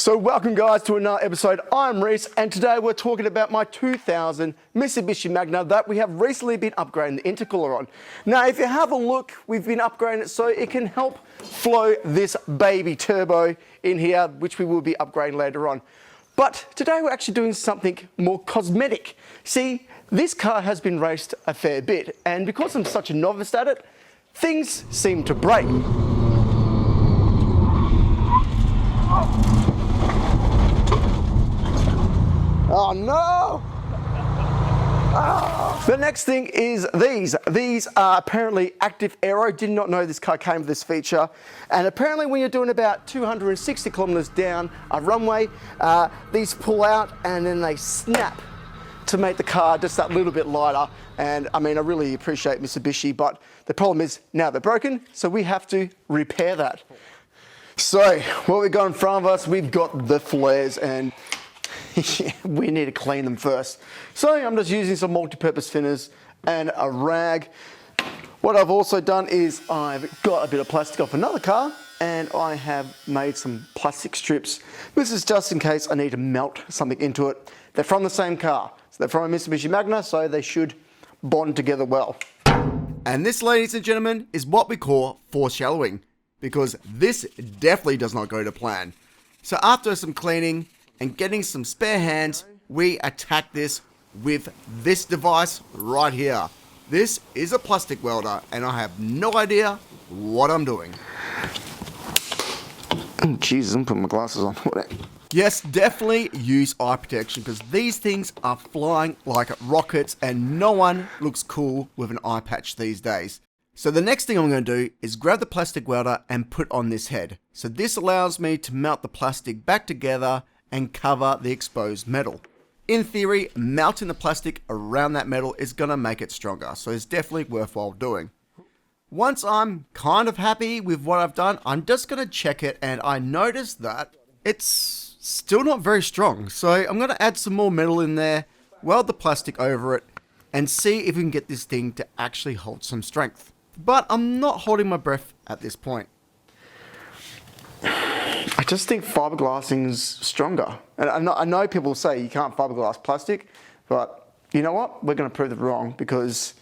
So welcome guys to another episode. I'm Reese and today we're talking about my 2000 Mitsubishi Magna that we have recently been upgrading the intercooler on. Now if you have a look, we've been upgrading it so it can help flow this baby turbo in here, which we will be upgrading later on. But today we're actually doing something more cosmetic. See, this car has been raced a fair bit and because I'm such a novice at it, things seem to break. Oh no! Oh. The next thing is these. These are apparently active aero. Did not know this car came with this feature. And apparently when you're doing about 260 kilometers down a runway, these pull out and then they snap to make the car just that little bit lighter. And I mean, I really appreciate Mitsubishi, but the problem is now they're broken, so we have to repair that. So what we've got in front of us, we've got the flares and we need to clean them first. So I'm just using some multi-purpose thinners and a rag. What I've also done is I've got a bit of plastic off another car and I have made some plastic strips. This is just in case I need to melt something into it. They're from the same car. So they're from a Mitsubishi Magna, so they should bond together well. And this, ladies and gentlemen, is what we call foreshadowing, because this definitely does not go to plan. So after some cleaning and getting some spare hands, we attack this with this device right here. This is a plastic welder and I have no idea what I'm doing. Oh, Jesus, I'm putting my glasses on. Yes, definitely use eye protection because these things are flying like rockets and no one looks cool with an eye patch these days. So the next thing I'm going to do is grab the plastic welder and put on this head. So this allows me to mount the plastic back together and cover the exposed metal. In theory, mounting the plastic around that metal is going to make it stronger, so it's definitely worthwhile doing. Once I'm kind of happy with what I've done, I'm just going to check it and I noticed that it's still not very strong. So I'm going to add some more metal in there, weld the plastic over it, and see if we can get this thing to actually hold some strength. But I'm not holding my breath at this point. I just think fiberglassing is stronger. And I know people say you can't fiberglass plastic, but you know what? We're going to prove them wrong because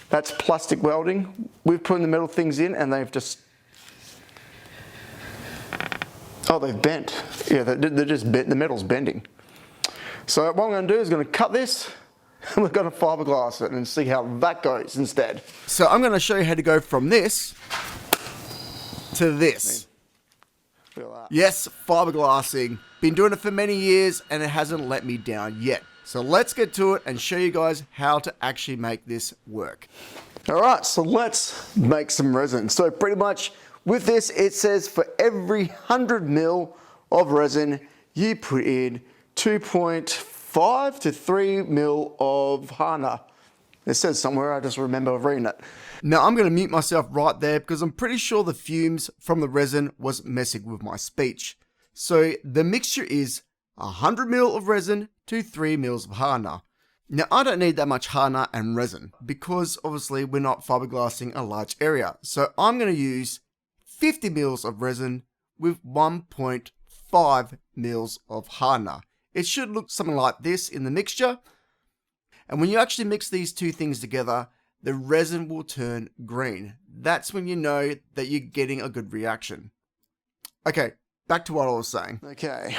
that's plastic welding. We've put the metal things in and they've just... Oh, they've bent. Yeah, they're just bent. The metal's bending. So what I'm going to do is going to cut this and we're going to fiberglass it and see how that goes instead. So I'm going to show you how to go from this to this. Yes, fiberglassing. Been doing it for many years and it hasn't let me down yet. So let's get to it and show you guys how to actually make this work. Alright, so let's make some resin. So pretty much with this, it says for every 100 mil of resin, you put in 2.5 to 3 mil of hardener. It says somewhere, I just remember reading it. Now I'm going to mute myself right there because I'm pretty sure the fumes from the resin was messing with my speech. So the mixture is 100 ml of resin to 3 mils of hardener. Now I don't need that much hardener and resin because obviously we're not fiberglassing a large area. So I'm going to use 50 mils of resin with 1.5 mils of hardener. It should look something like this in the mixture. And when you actually mix these two things together, the resin will turn green. That's when you know that you're getting a good reaction. Okay, back to what I was saying. Okay,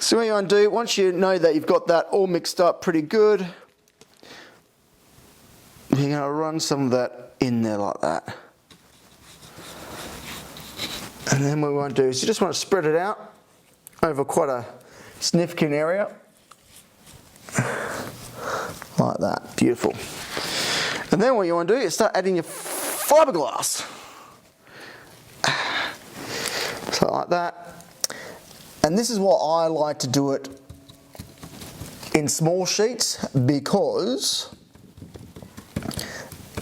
so what you want to do, once you know that you've got that all mixed up pretty good, you're going to run some of that in there like that. And then what we want to do is you just want to spread it out over quite a significant area. Like that, beautiful. And then what you want to do is start adding your fiberglass. So like that. And this is what I like to do it in small sheets because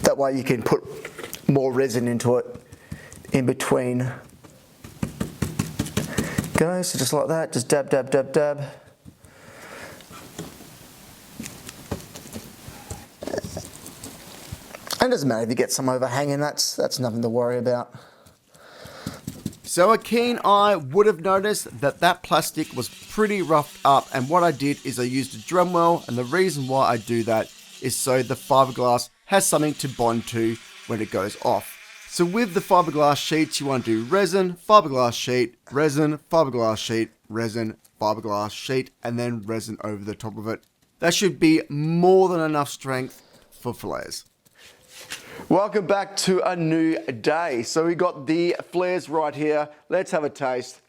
that way you can put more resin into it in between. Go, so just like that, just dab, dab, dab, dab. And it doesn't matter if you get some overhanging, that's nothing to worry about. So a keen eye would have noticed that that plastic was pretty roughed up, and what I did is I used a drum well, and the reason why I do that is so the fiberglass has something to bond to when it goes off. So with the fiberglass sheets, you want to do resin, fiberglass sheet, resin, fiberglass sheet, resin, fiberglass sheet, and then resin over the top of it. That should be more than enough strength for flares. Welcome back to a new day. So we got the flares right here. Let's have a taste.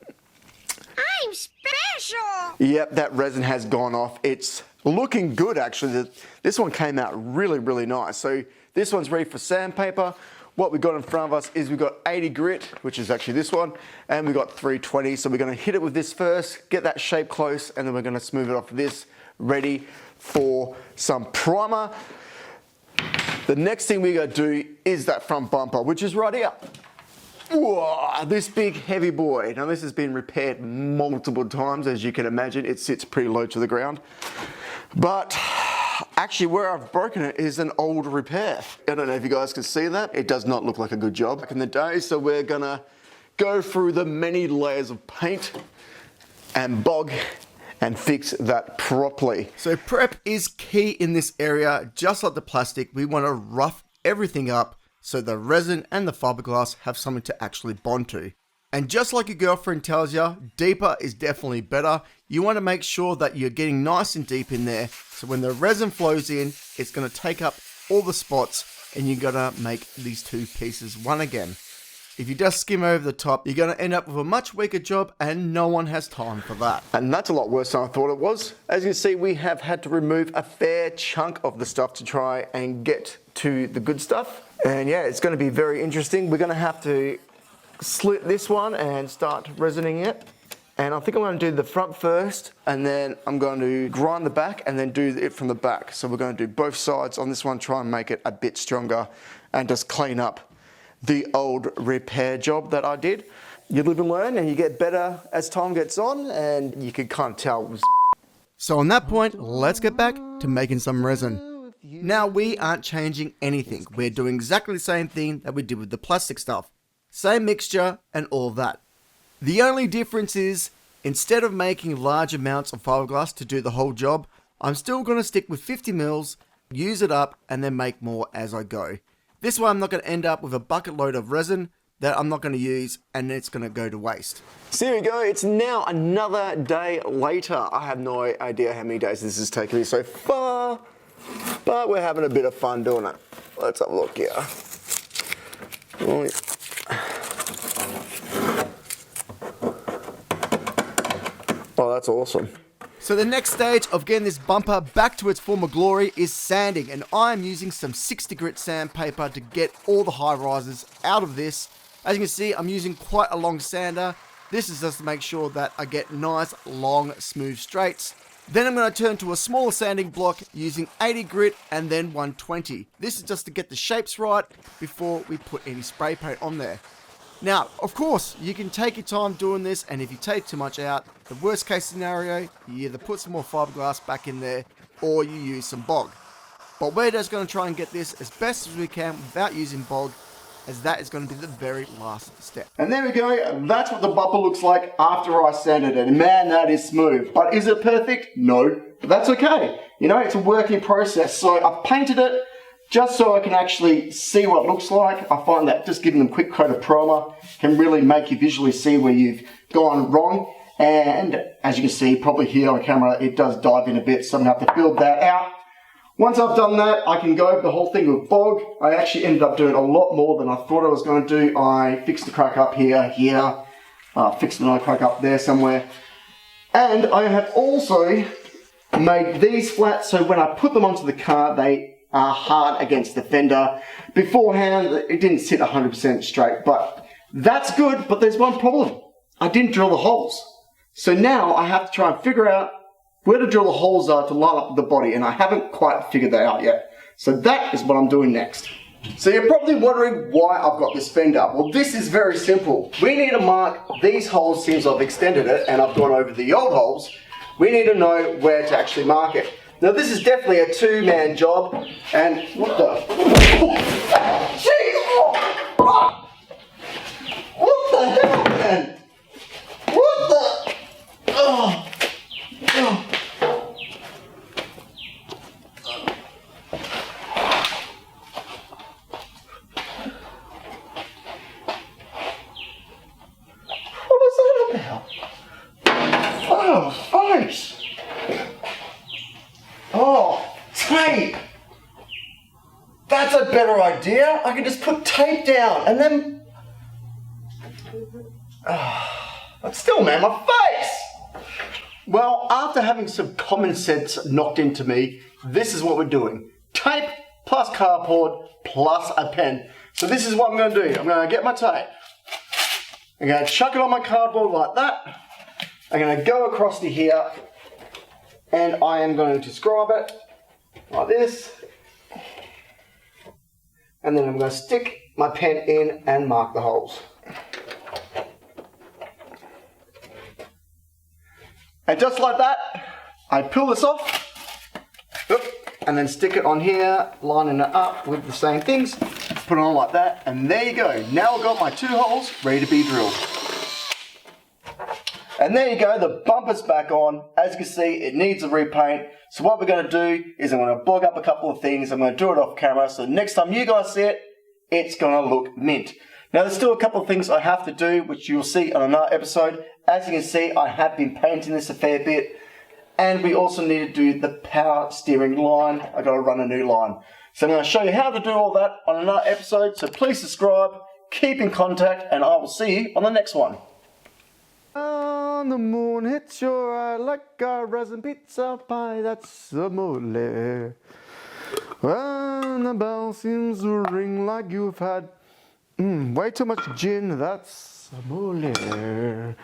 I'm special! Yep, that resin has gone off. It's looking good actually. This one came out really, really nice. So this one's ready for sandpaper. What we got in front of us is we got 80 grit, which is actually this one, and we got 320. So we're gonna hit it with this first, get that shape close, and then we're gonna smooth it off with this, ready for some primer. The next thing we're gonna do is that front bumper, which is right here. Whoa, this big heavy boy. Now this has been repaired multiple times, as you can imagine. It sits pretty low to the ground. But actually where I've broken it is an old repair. I don't know if you guys can see that. It does not look like a good job back in the day. So we're gonna go through the many layers of paint and bog and fix that properly. So prep is key in this area. Just like the plastic, we want to rough everything up so the resin and the fiberglass have something to actually bond to. And just like your girlfriend tells you, deeper is definitely better. You want to make sure that you're getting nice and deep in there, so when the resin flows in, it's going to take up all the spots and you're going to make these two pieces one again. If you just skim over the top, you're going to end up with a much weaker job, and no one has time for that. And that's a lot worse than I thought it was. As you can see, we have had to remove a fair chunk of the stuff to try and get to the good stuff. And yeah, it's going to be very interesting. We're going to have to slit this one and start resining it. And I think I'm going to do the front first, and then I'm going to grind the back and then do it from the back. So we're going to do both sides on this one, try and make it a bit stronger and just clean up the old repair job that I did. You live and learn, and you get better as time gets on, and you can kind of tell it was. So on that point, let's get back to making some resin. Now we aren't changing anything. We're doing exactly the same thing that we did with the plastic stuff. Same mixture and all of that. The only difference is, instead of making large amounts of fiberglass to do the whole job, I'm still going to stick with 50 mils, use it up, and then make more as I go. This way I'm not going to end up with a bucket load of resin that I'm not going to use, and it's going to go to waste. So here we go, it's now another day later. I have no idea how many days this has taken me so far, but we're having a bit of fun doing it. Let's have a look here. Oh, that's awesome. So the next stage of getting this bumper back to its former glory is sanding, and I'm using some 60 grit sandpaper to get all the high rises out of this. As you can see, I'm using quite a long sander. This is just to make sure that I get nice, long, smooth straights. Then I'm going to turn to a smaller sanding block using 80 grit and then 120. This is just to get the shapes right before we put any spray paint on there. Now, of course, you can take your time doing this, and if you take too much out, the worst case scenario, you either put some more fiberglass back in there or you use some bog. But we're just going to try and get this as best as we can without using bog, as that is going to be the very last step. And there we go, that's what the bumper looks like after I sanded it. And man, that is smooth. But is it perfect? No, but that's okay. You know, it's a working process. So I've painted it just so I can actually see what it looks like. I find that just giving them a quick coat of primer can really make you visually see where you've gone wrong. And as you can see, probably here on camera, it does dive in a bit, so I'm gonna have to build that out. Once I've done that, I can go over the whole thing with bog. I actually ended up doing a lot more than I thought I was going to do. I fixed the crack up here, fixed another crack up there somewhere. And I have also made these flat, so when I put them onto the car, they are hard against the fender. Beforehand, it didn't sit 100% straight, but that's good, but there's one problem. I didn't drill the holes. So now I have to try and figure out where to drill the holes are to line up the body, and I haven't quite figured that out yet. So that is what I'm doing next. So you're probably wondering why I've got this fender. Well, this is very simple. We need to mark these holes since I've extended it and I've gone over the old holes. We need to know where to actually mark it. Now this is definitely a two-man job, and what the? Jeez! What the Oh, thanks. Oh, tape. That's a better idea. I can just put tape down and then... But still, man, my face! Well, after having some common sense knocked into me, this is what we're doing. Tape plus cardboard plus a pen. So this is what I'm going to do. I'm going to get my tape. I'm going to chuck it on my cardboard like that. I'm going to go across to here and I am going to describe it like this. And then I'm going to stick my pen in and mark the holes. And just like that, I peel this off, and then stick it on here, lining it up with the same things, put it on like that, and there you go. Now I've got my 2 holes ready to be drilled. And there you go, the bumper's back on. As you can see, it needs a repaint. So what we're going to do is I'm going to bog up a couple of things. I'm going to do it off camera, so next time you guys see it, it's going to look mint. Now there's still a couple of things I have to do, which you'll see on another episode. As you can see, I have been painting this a fair bit. And we also need to do the power steering line. I got to run a new line. So I'm going to show you how to do all that on another episode. So please subscribe, keep in contact, and I will see you on the next one. On the moon hits your eye like a resin pizza pie, that's the mole. When the bell seems to ring like you've had way too much gin, that's the mole.